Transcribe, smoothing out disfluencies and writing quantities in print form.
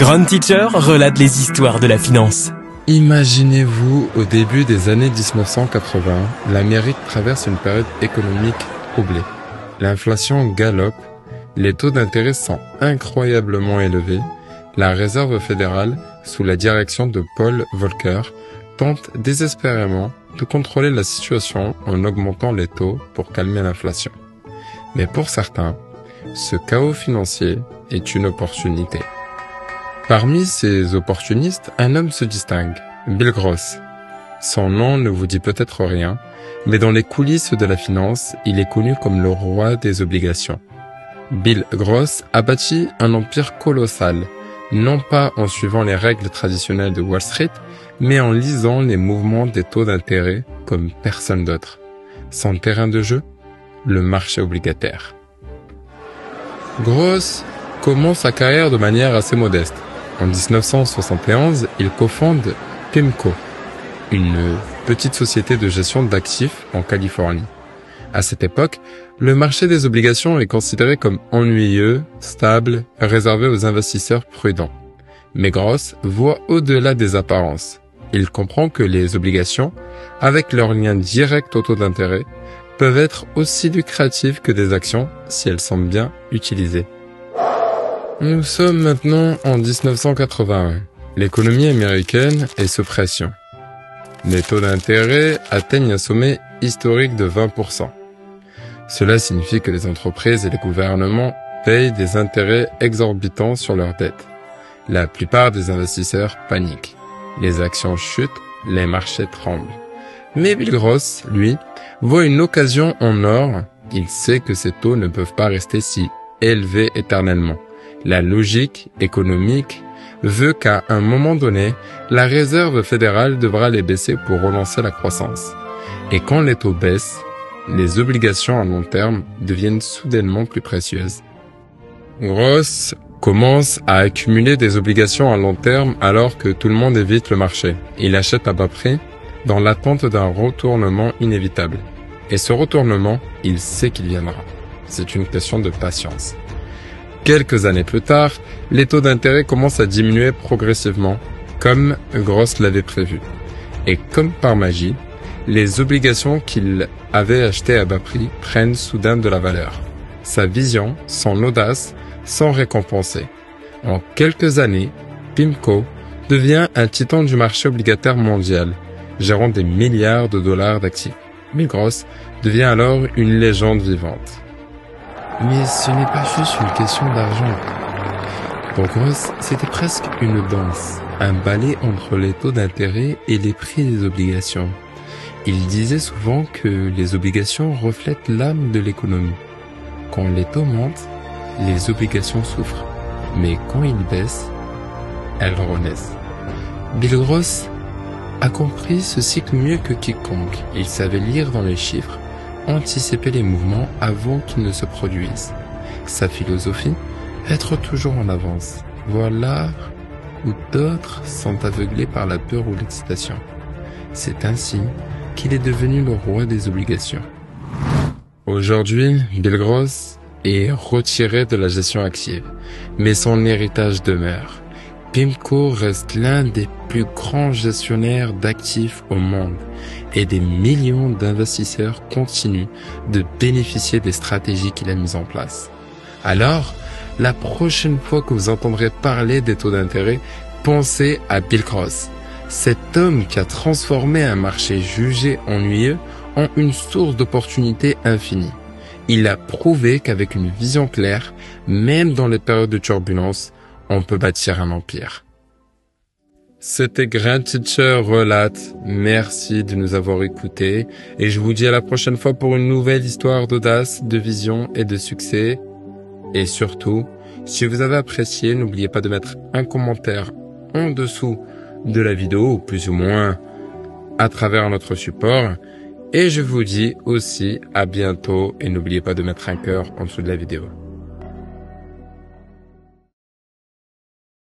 Grand Teacher relate les histoires de la finance. Imaginez-vous, au début des années 1980, l'Amérique traverse une période économique troublée. L'inflation galope, les taux d'intérêt sont incroyablement élevés. La Réserve fédérale, sous la direction de Paul Volcker, tente désespérément de contrôler la situation en augmentant les taux pour calmer l'inflation. Mais pour certains, ce chaos financier est une opportunité. Parmi ces opportunistes, un homme se distingue, Bill Gross. Son nom ne vous dit peut-être rien, mais dans les coulisses de la finance, il est connu comme le roi des obligations. Bill Gross a bâti un empire colossal, non pas en suivant les règles traditionnelles de Wall Street, mais en lisant les mouvements des taux d'intérêt comme personne d'autre. Son terrain de jeu, le marché obligataire. Gross commence sa carrière de manière assez modeste. En 1971, il cofonde PIMCO, une petite société de gestion d'actifs en Californie. À cette époque, le marché des obligations est considéré comme ennuyeux, stable, réservé aux investisseurs prudents. Mais Gross voit au-delà des apparences. Il comprend que les obligations, avec leur lien direct au taux d'intérêt, peuvent être aussi lucratives que des actions si elles sont bien utilisées. Nous sommes maintenant en 1981. L'économie américaine est sous pression. Les taux d'intérêt atteignent un sommet historique de 20%. Cela signifie que les entreprises et les gouvernements payent des intérêts exorbitants sur leurs dettes. La plupart des investisseurs paniquent. Les actions chutent, les marchés tremblent. Mais Bill Gross, lui, voit une occasion en or. Il sait que ces taux ne peuvent pas rester si élevés éternellement. La logique économique veut qu'à un moment donné, la Réserve fédérale devra les baisser pour relancer la croissance. Et quand les taux baissent, les obligations à long terme deviennent soudainement plus précieuses. Gross commence à accumuler des obligations à long terme alors que tout le monde évite le marché. Il achète à bas prix dans l'attente d'un retournement inévitable. Et ce retournement, il sait qu'il viendra. C'est une question de patience. Quelques années plus tard, les taux d'intérêt commencent à diminuer progressivement, comme Gross l'avait prévu. Et comme par magie, les obligations qu'il avait achetées à bas prix prennent soudain de la valeur. Sa vision, son audace, sont récompensées. En quelques années, PIMCO devient un titan du marché obligataire mondial, gérant des milliards de dollars d'actifs. Bill Gross devient alors une légende vivante. Mais ce n'est pas juste une question d'argent. Pour Gross, c'était presque une danse, un ballet entre les taux d'intérêt et les prix des obligations. Il disait souvent que les obligations reflètent l'âme de l'économie. Quand les taux montent, les obligations souffrent, mais quand ils baissent, elles renaissent. Bill Gross a compris ce cycle mieux que quiconque. Il savait lire dans les chiffres, anticiper les mouvements avant qu'ils ne se produisent. Sa philosophie, être toujours en avance. Voilà où d'autres sont aveuglés par la peur ou l'excitation. C'est ainsi qu'il est devenu le roi des obligations. Aujourd'hui, Bill Gross est retiré de la gestion active, mais son héritage demeure. PIMCO reste l'un des plus grands gestionnaires d'actifs au monde et des millions d'investisseurs continuent de bénéficier des stratégies qu'il a mises en place. Alors, la prochaine fois que vous entendrez parler des taux d'intérêt, pensez à Bill Gross, cet homme qui a transformé un marché jugé ennuyeux en une source d'opportunités infinies. Il a prouvé qu'avec une vision claire, même dans les périodes de turbulence, on peut bâtir un empire. C'était Grand Teacher Relate. Merci de nous avoir écoutés et je vous dis à la prochaine fois pour une nouvelle histoire d'audace, de vision et de succès. Et surtout, si vous avez apprécié, n'oubliez pas de mettre un commentaire en dessous de la vidéo, ou plus ou moins à travers notre support. Et je vous dis aussi à bientôt et n'oubliez pas de mettre un cœur en dessous de la vidéo.